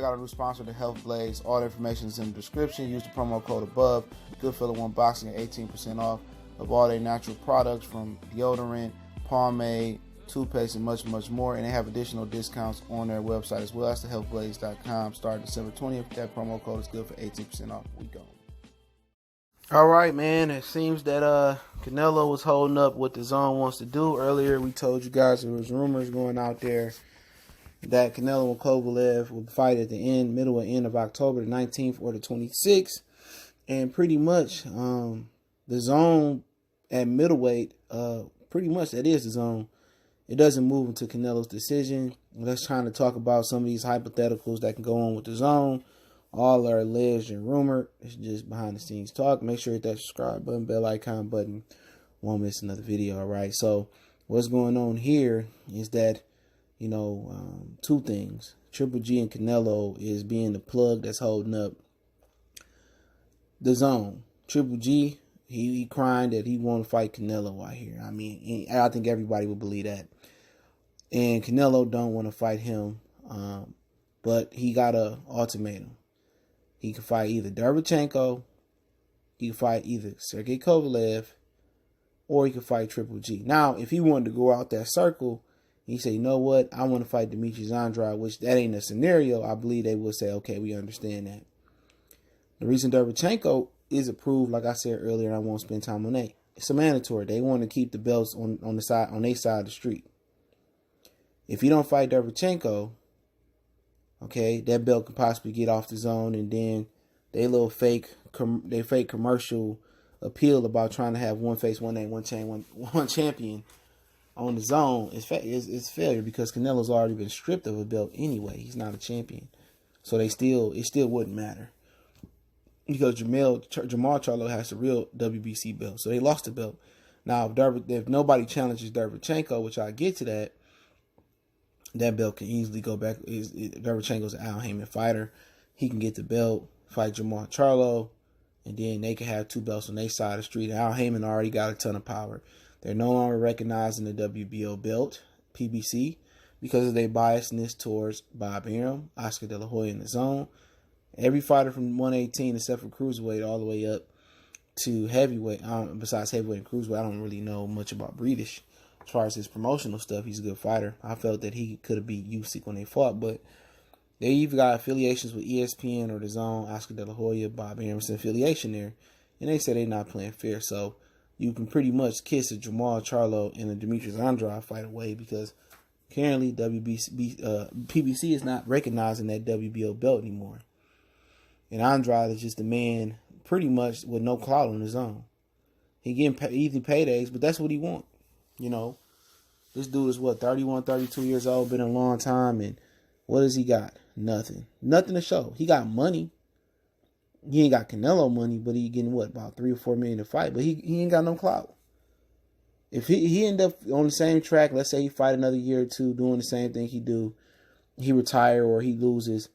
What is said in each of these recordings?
check out our new sponsor, the Health Blaze. All the information is in the description. Use the promo code above. Goodfellow Unboxing at 18% off of all their natural products, from deodorant, pomade, toothpaste, and much, much more. And they have additional discounts on their website as well. That's thehealthblaze.com. Starting December 20th. That promo code is good for 18% off. We go. All right, man. It seems that Canelo was holding up what the DAZN wants to do. Earlier, we told you guys there was rumors going out there that Canelo and Kovalev will fight at the middle and end of October, the 19th or the 26th. And pretty much, the DAZN at middleweight, pretty much that is the DAZN. It doesn't move until Canelo's decision. Let's try to talk about some of these hypotheticals that can go on with the DAZN. All are alleged and rumored. It's just behind the scenes talk. Make sure you hit that subscribe button, bell icon button. Won't miss another video, all right? So what's going on here is that, two things. Triple G and Canelo is being the plug that's holding up the DAZN. Triple G, he crying that he want to fight Canelo out here. I mean, I think everybody would believe that. And Canelo don't want to fight him, but he got a ultimatum. He can fight either Derevchenko, he can fight either Sergey Kovalev, or he can fight Triple G. Now, if he wanted to go out that circle, he say, you know what, I want to fight Demetrius Andrade, which that ain't a scenario. I believe they would say, okay, we understand that. The reason Derevchenko is approved, like I said earlier, and I won't spend time on that, it's a mandatory. They want to keep the belts on their side of the street. If you don't fight Derevchenko, okay, that belt could possibly get off the DAZN, and then they little fake commercial appeal about trying to have one face, one name, one champion on the DAZN is failure, because Canelo's already been stripped of a belt anyway. He's not a champion, so it still wouldn't matter, because Jamal Charlo has the real WBC belt, so they lost the belt. Now, if nobody challenges Derevchenko, which I get to that belt can easily go back. Derevchenko's an Al Heyman fighter. He can get the belt, fight Jamal Charlo, and then they can have two belts on their side of the street. Al Heyman already got a ton of power. They're no longer recognizing the WBO belt, PBC, because of their biasness towards Bob Arum, Oscar De La Hoya in the DAZN. Every fighter from 118, except for cruiserweight, all the way up to heavyweight. Besides heavyweight and cruiserweight, I don't really know much about British. As far as his promotional stuff, he's a good fighter. I felt that he could have beat Usyk when they fought, but they either got affiliations with ESPN or the DAZN, Oscar De La Hoya, Bob Arum's affiliation there, and they said they're not playing fair. So you can pretty much kiss a Jamal Charlo and a Demetrius Andrade fight away, because currently PBC is not recognizing that WBO belt anymore. And Andrade is just a man pretty much with no clout on his own. He getting easy paydays, but that's what he wants. This dude is 31, 32 years old, been a long time, and what does he got? Nothing. Nothing to show. He got money. He ain't got Canelo money, but he getting about $3 or $4 million to fight, but he ain't got no clout. If he end up on the same track, let's say he fight another year or two doing the same thing he retire or he loses,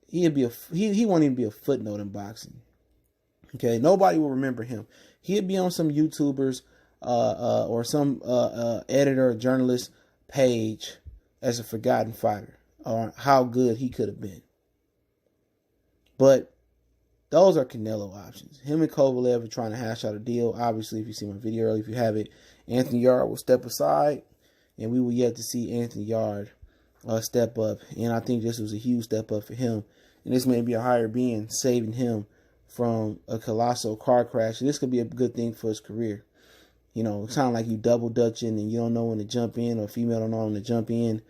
he won't even be a footnote in boxing. Okay, nobody will remember him. He'd be on some YouTubers or some editor or journalist page as a forgotten fighter, or how good he could have been. But those are Canelo options. Him and Kovalev are trying to hash out a deal. Obviously, if you see my video earlier, if you haven't, Anthony Yarde will step aside, and we will yet to see Anthony Yarde step up. And I think this was a huge step up for him. And this may be a higher being saving him from a colossal car crash. And this could be a good thing for his career. It's kind of like you double dutching and you don't know when to jump in, or female don't know when to jump in.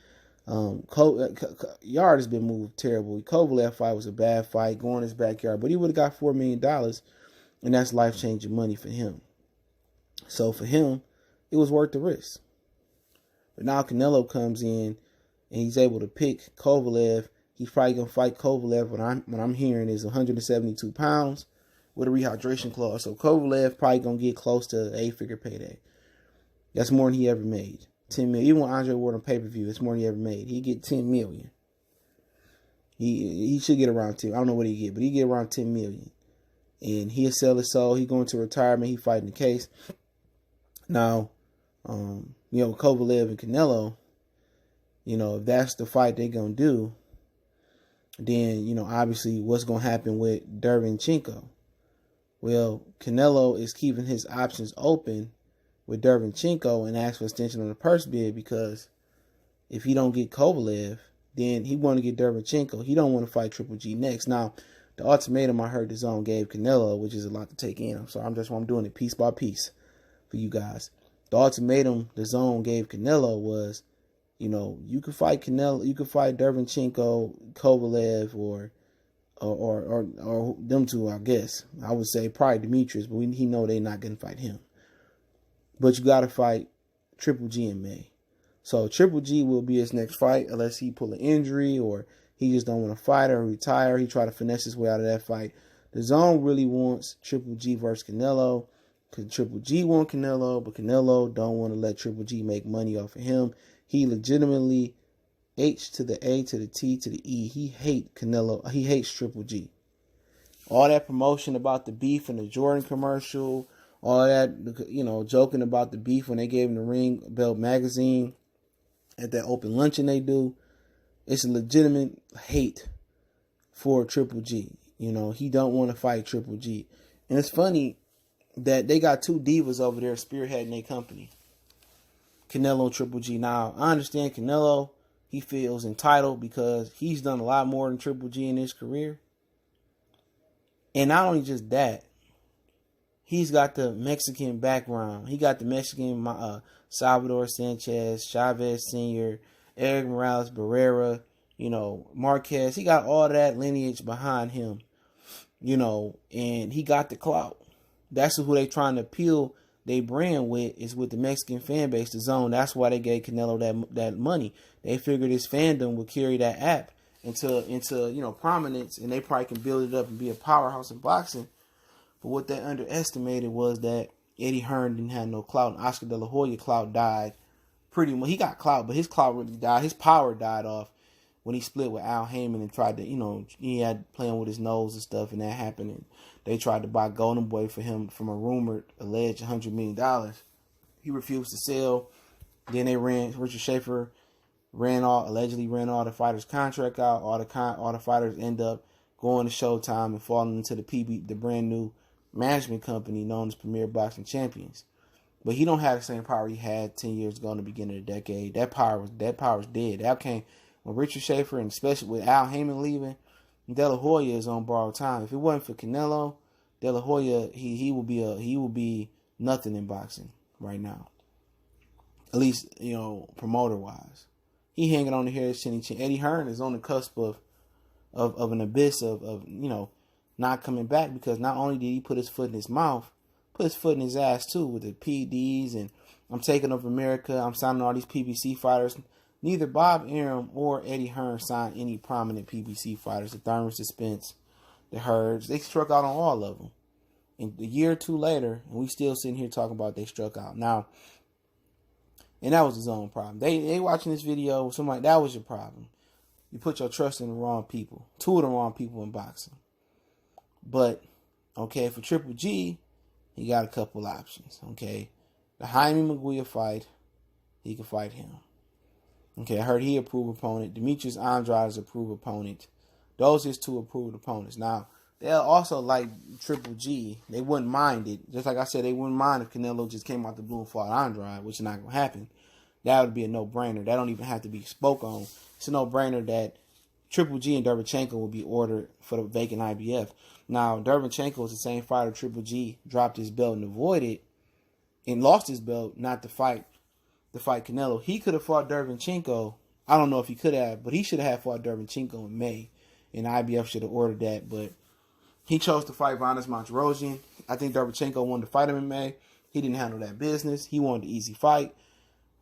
Yarde has been moved terrible. Kovalev fight was a bad fight, going in his backyard, but he would have got $4 million, and that's life-changing money for him. So for him, it was worth the risk. But now Canelo comes in, and he's able to pick Kovalev. He's probably going to fight Kovalev, what I'm hearing is 172 pounds with a rehydration clause. So Kovalev probably going to get close to an 8-figure payday. That's more than he ever made. 10 million. Even when Andre Ward on pay-per-view, it's more than he ever made. He get 10 million. He should get around 10. I don't know what he get, but he get around 10 million. And he'll sell his soul. He going to retirement. He fighting the case. Now, Kovalev and Canelo, if that's the fight they're going to do, Then, obviously what's going to happen with Derevyanchenko? Well, Canelo is keeping his options open with Derevyanchenko and asked for extension on the purse bid, because if he don't get Kovalev, then he want to get Derevyanchenko. He don't want to fight Triple G next. Now, the ultimatum I heard DAZN gave Canelo, which is a lot to take in. I'm doing it piece by piece for you guys. The ultimatum DAZN gave Canelo was, you could fight Canelo, you could fight Derevyanchenko, Kovalev, or them two, I guess. I would say probably Demetrius, but he know they're not going to fight him. But you got to fight Triple G in May. So Triple G will be his next fight, unless he pull an injury or he just don't want to fight or retire. He try to finesse his way out of that fight. DAZN really wants Triple G versus Canelo, because Triple G want Canelo, but Canelo don't want to let Triple G make money off of him. He legitimately, H to the A to the T to the E, he hates Canelo. He hates Triple G. All that promotion about the beef in the Jordan commercial, all that, joking about the beef when they gave him the Ring Belt magazine at that open luncheon they do, it's a legitimate hate for Triple G. He don't want to fight Triple G. And it's funny that they got two divas over there spearheading their company, Canelo and Triple G. Now, I understand Canelo, he feels entitled because he's done a lot more than Triple G in his career. And not only just that, he's got the Mexican background. He got the Mexican Salvador Sanchez, Chavez Sr., Eric Morales Barrera, Marquez. He got all that lineage behind him, and he got the clout. That's who they trying to appeal they brand with, is with the Mexican fan base, the DAZN. That's why they gave Canelo that money. They figured his fandom would carry that app into prominence, and they probably can build it up and be a powerhouse in boxing. But what they underestimated was that Eddie Hearn didn't have no clout, and Oscar De La Hoya clout died pretty much. He got clout, but his clout really died. His power died off when he split with Al Heyman and tried to, he had playing with his nose and stuff, and that happened. And they tried to buy Golden Boy for him from a rumored, alleged $100 million. He refused to sell. Then Richard Schaefer allegedly ran all the fighters' contract out. All the fighters end up going to Showtime and falling into the brand new management company known as Premier Boxing Champions. But he don't have the same power he had 10 years ago in the beginning of the decade. That power was dead. That came when Richard Schaefer, and especially with Al Heyman leaving, De La Hoya is on borrowed time. If it wasn't for Canelo, De La Hoya, he will be nothing in boxing right now. At least, promoter wise. He hanging on the hair of chinny chin. Eddie Hearn is on the cusp of an abyss of not coming back, because not only did he put his foot in his mouth, put his foot in his ass too with the PDs and I'm taking over America, I'm signing all these PBC fighters. Neither Bob Arum or Eddie Hearn signed any prominent PBC fighters. The Thurman Spence, the Herds, they struck out on all of them. And a year or two later, and we still sitting here talking about they struck out. Now, and that was his own problem. They watching this video, somebody, that was your problem. You put your trust in the wrong people. Two of the wrong people in boxing. But, okay, for Triple G, he got a couple options, okay? The Jaime Munguia fight, he can fight him. Okay, I heard he approved opponent. Demetrius Andrade is approved opponent. Those his two approved opponents. Now, they'll also like Triple G. They wouldn't mind it. Just like I said, they wouldn't mind if Canelo just came out the blue and fought Andrade, which is not going to happen. That would be a no-brainer. That don't even have to be spoke on. It's a no-brainer that Triple G and Derevyanchenko will be ordered for the vacant IBF. Now, Derevyanchenko is the same fighter Triple G dropped his belt and avoided and lost his belt not to fight Canelo. He could have fought Derevyanchenko. I don't know if he could have, but he should have fought Derevyanchenko in May, and IBF should have ordered that. But he chose to fight Vanes Monterosian. I think Derevyanchenko wanted to fight him in May. He didn't handle that business. He wanted the easy fight.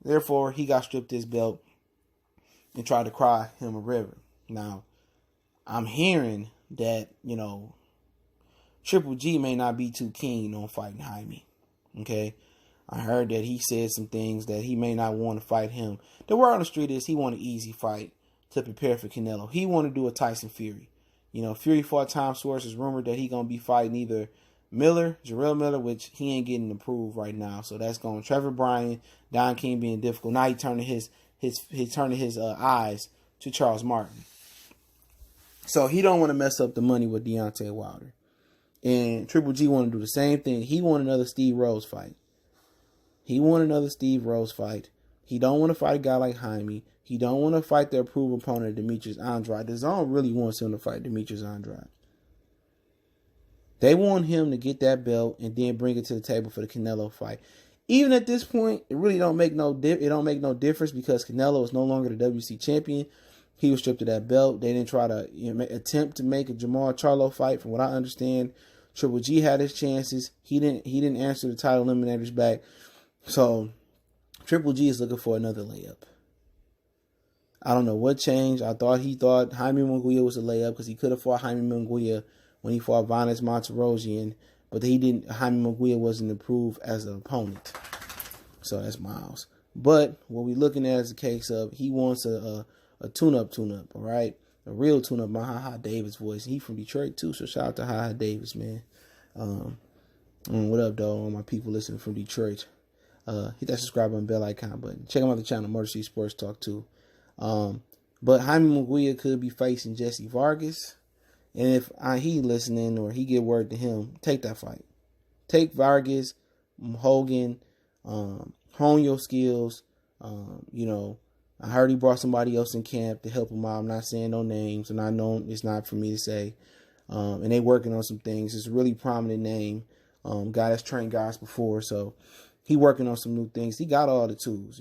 Therefore, he got stripped his belt and tried to cry him a river. Now, I'm hearing that, Triple G may not be too keen on fighting Jaime. Okay? I heard that he said some things that he may not want to fight him. The word on the street is he want an easy fight to prepare for Canelo. He want to do a Tyson Fury. Fury fought Tom Schwartz. It's rumored that he going to be fighting either Jarrell Miller, which he ain't getting approved right now. So that's going Trevor Bryan, Don King being difficult. Now he turning his eyes to Charles Martin. So he don't want to mess up the money with Deontay Wilder. And Triple G want to do the same thing. He want another Steve Rose fight. He don't want to fight a guy like Jaime. He don't want to fight the approved opponent, Demetrius Andrade. DAZN really wants him to fight Demetrius Andrade. They want him to get that belt and then bring it to the table for the Canelo fight. Even at this point, it really don't make no difference because Canelo is no longer the WC champion. He was stripped of that belt. They didn't try to attempt to make a Jamal Charlo fight. From what I understand, Triple G had his chances. He didn't answer the title eliminators back. So Triple G is looking for another layup. I don't know what changed. He thought Jaime Munguia was a layup because he could have fought Jaime Munguia when he fought Vanes Monterosian, but he didn't. Jaime Munguia wasn't approved as an opponent. So that's Miles. But what we're looking at is a case of he wants a tune-up, all right? A real tune-up, my Ha Davis voice. He from Detroit, too, so shout out to Ha Davis, man. What up, dog? All my people listening from Detroit. Hit that subscribe button, bell icon button. Check out my other channel, Motor City Sports Talk, too. But Jaime Munguia could be facing Jesse Vargas. And if he listening or he get word to him, take that fight. Take Vargas, Hogan, hone your skills. I heard he brought somebody else in camp to help him out. I'm not saying no names, and I know it's not for me to say. And they working on some things. It's a really prominent name. Guy that's trained guys before, so he working on some new things. He got all the tools,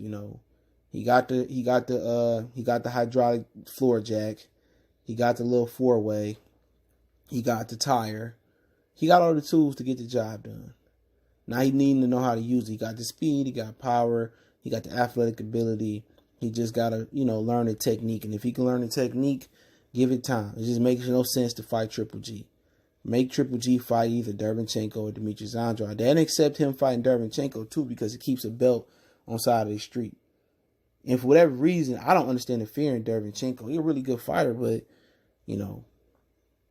He got the hydraulic floor jack. He got the little 4-way. He got the tire. He got all the tools to get the job done. Now he needing to know how to use it. He got the speed. He got power. He got the athletic ability. He just got to, learn the technique. And if he can learn the technique, give it time. It just makes no sense to fight Triple G. Make Triple G fight either Derevyanchenko or Demetrius Andrade. They didn't accept him fighting Derevyanchenko, too, because it keeps a belt on the side of the street. And for whatever reason, I don't understand the fear in Derevyanchenko. He's a really good fighter, but,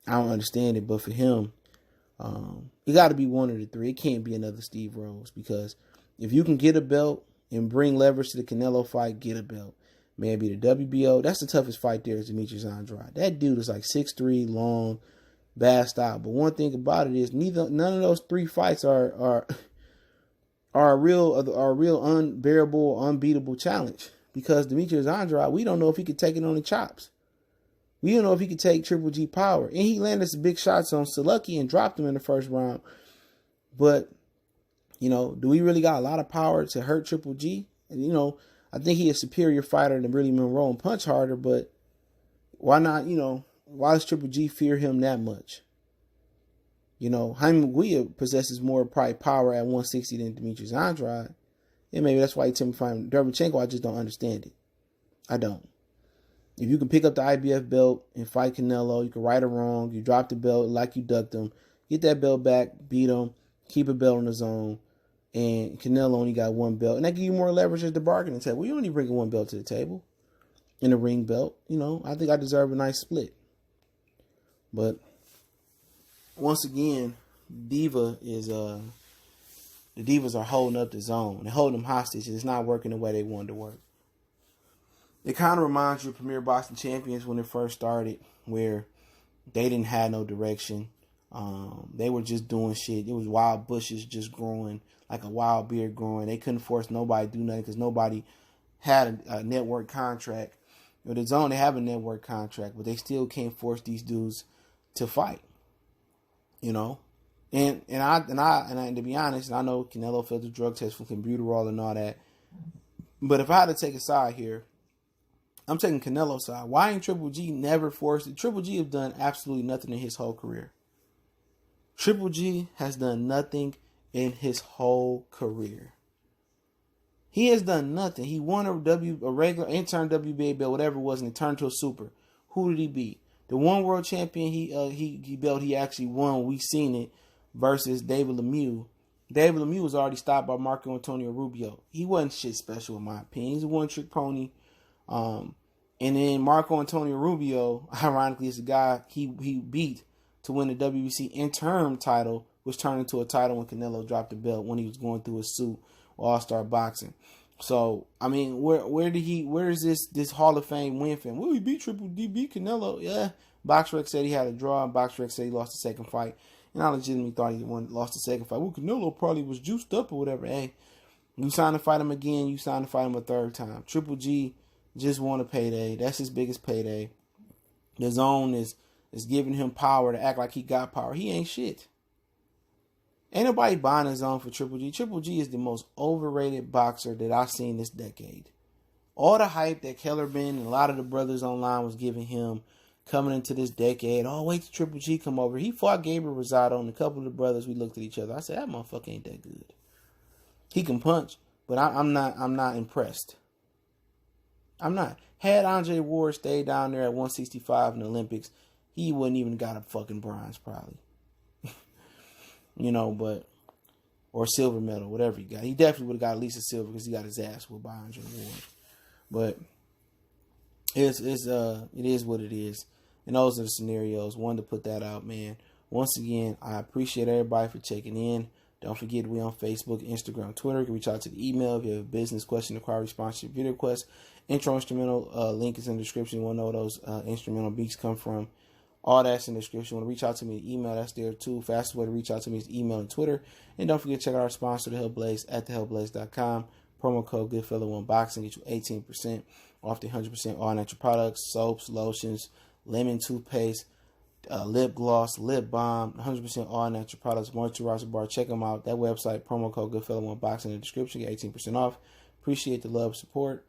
I don't understand it. But for him, it got to be one of the three. It can't be another Steve Rose, because if you can get a belt and bring leverage to the Canelo fight, get a belt. Maybe the WBO. That's the toughest fight there is Demetrius Andrade. That dude is like 6'3", long, bad style. But one thing about it is none of those three fights are a real unbearable, unbeatable challenge. Because Demetrius Andrade, we don't know if he could take it on the chops. We don't know if he could take Triple G power. And he landed some big shots on Selucky and dropped him in the first round. But, do we really got a lot of power to hurt Triple G? And, I think he's a superior fighter than really Monroe and punch harder. But why not, why does Triple G fear him that much? Jaime Munguia possesses more probably power at 160 than Demetrius Andrade. And maybe that's why he told me to fight Derevyanchenko. I just don't understand it. I don't. If you can pick up the IBF belt and fight Canelo, you can right or wrong. You drop the belt like you ducked him. Get that belt back, beat him, keep a belt on the zone. And Canelo only got one belt. And that give you more leverage at the bargaining table. You only bring one belt to the table. In a ring belt. I think I deserve a nice split. But once again, the Divas are holding up the zone. They're holding them hostage. And it's not working the way they wanted to work. It kind of reminds you of Premier Boxing Champions when it first started, where they didn't have no direction. They were just doing shit. It was wild bushes just growing, like a wild beard growing. They couldn't force nobody to do nothing because nobody had a network contract. The DAZN, they have a network contract, but they still can't force these dudes to fight. And to be honest, I know Canelo failed the drug test for Clenbuterol and all that. But if I had to take a side here, I'm taking Canelo's side. Why ain't Triple G never forced it? Triple G have done absolutely nothing in his whole career. Triple G has done nothing in his whole career. He has done nothing. He won a regular intern WBA belt, whatever it was, and it turned to a super. Who did he beat? The one world champion he actually won. We seen it versus David Lemieux. David Lemieux was already stopped by Marco Antonio Rubio. He wasn't shit special in my opinion. He's a one-trick pony. And then Marco Antonio Rubio, ironically, is the guy he beat to win the WBC interim title, which turned into a title when Canelo dropped the belt when he was going through his suit All-Star Boxing. So, I mean, where is this Hall of Fame win from? Well, he beat Triple D, beat Canelo. Yeah, BoxRec said he had a draw, and BoxRec said he lost the second fight. And I legitimately thought he lost the second fight. Well, Canelo probably was juiced up or whatever. Hey, you signed to fight him again. You signed to fight him a third time. Triple G just won a payday. That's his biggest payday. DAZN is giving him power to act like he got power. He ain't shit. Ain't nobody buying DAZN for Triple G. Triple G is the most overrated boxer that I've seen this decade. All the hype that Kellerman and a lot of the brothers online was giving him coming into this decade. Oh, wait till Triple G come over. He fought Gabriel Rosado, and a couple of the brothers, we looked at each other. I said, that motherfucker ain't that good. He can punch, but I'm not impressed. I'm not. Had Andre Ward stayed down there at 165 in the Olympics, he wouldn't even got a fucking bronze probably. But or silver medal, whatever he got. He definitely would have got at least a silver because he got his ass whooped by Andre Ward. But it is what it is. And those are the scenarios. Wanted to put that out, man. Once again, I appreciate everybody for checking in. Don't forget, we on Facebook, Instagram, Twitter. You can reach out to the email if you have a business question, inquiry, sponsorship, video request. Intro instrumental link is in the description. You want to know where those instrumental beats come from. All that's in the description. You want to reach out to me, email, that's there too. Fastest way to reach out to me is email and Twitter. And don't forget to check out our sponsor, The Hellblaze, at thehellblaze.com. Promo code GoodFella1Boxing get you 18% off the 100% all natural products, soaps, lotions, lemon toothpaste, lip gloss, lip balm, 100% all natural products, moisturizer bar. Check them out. That website, promo code GoodFella1Boxing in the description, get 18% off. Appreciate the love, support.